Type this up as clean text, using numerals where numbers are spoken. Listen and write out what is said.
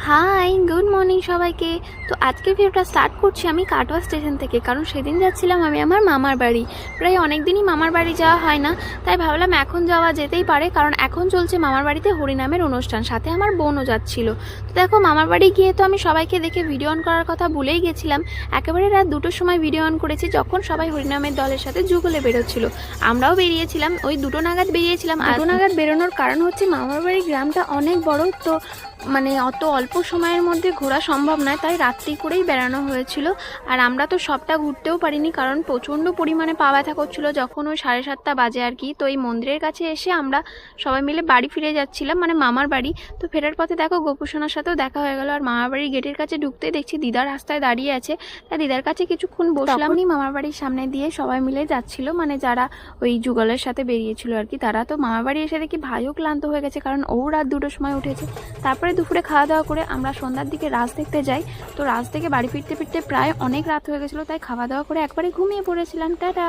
High, good morning সবাইকে। তো আজকের ভিডিওটা স্টার্ট করছি আমি কাটোয়া স্টেশন থেকে, কারণ সেদিন যাচ্ছিলাম আমি আমার মামার বাড়ি। প্রায় অনেক দিনই মামার বাড়ি যাওয়া হয় না, তাই ভাবলাম এখন যাওয়া যেতেই পারে, কারণ এখন চলছে মামার বাড়িতে হরিনামের অনুষ্ঠান, সাথে আমার বোনও যাচ্ছিল। তো দেখো, মামার বাড়ি গিয়ে তো আমি সবাইকে দেখে ভিডিও অন করার কথা ভুলেই গেছিলাম। একেবারে রাত 2টোর সময় ভিডিও অন করেছি, যখন সবাই হরিনামের দলের সাথে যুগলে বেরোচ্ছিল। আমরাও বেরিয়েছিলাম, ওই 2টো নাগাদ বেরিয়েছিলাম। 2টো নাগাদ বেরোনোর কারণ হচ্ছে মামার বাড়ি গ্রামটা অনেক বড়, তো মানে অত অল্প সময়ের মধ্যে ঘোরা সম্ভব নয়, তাই রাত্রি করেই বেড়ানো হয়েছিল। আর আমরা তো সবটা ঘুরতেও পারিনি, কারণ প্রচণ্ড পরিমাণে পা ব্যথা করছিল যখন ওই 7:30 বাজে আর কি। তো এই মন্দিরের কাছে এসে আমরা সবাই মিলে বাড়ি ফিরে যাচ্ছিলাম, মানে মামার বাড়ি। তো ফেরার পথে দেখো গোপুসোনার সাথেও দেখা হয়ে গেল। আর মামার বাড়ির গেটের কাছে ঢুকতেই দেখছি দিদা রাস্তায় দাঁড়িয়ে আছে, তাই দিদার কাছে কিছুক্ষণ বসলাম। মামার বাড়ির সামনে দিয়ে সবাই মিলে যাচ্ছিল, মানে যারা ওই যুগলের সাথে বেরিয়েছিল আর কি তারা। তো মামার বাড়ি এসে দেখি ভাইও ক্লান্ত হয়ে গেছে, কারণ ও রাত 2টোর সময় উঠেছে। তারপরে দুপুরে খাওয়া দাওয়া করে আমরা সন্ধ্যার দিকে রাস দেখতে যাই। তো রাস থেকে বাড়ি ফিরতে ফিরতে প্রায় অনেক রাত হয়ে গেছিলো, তাই খাওয়া দাওয়া করে একবারে ঘুমিয়ে পড়েছিলাম। টাটা।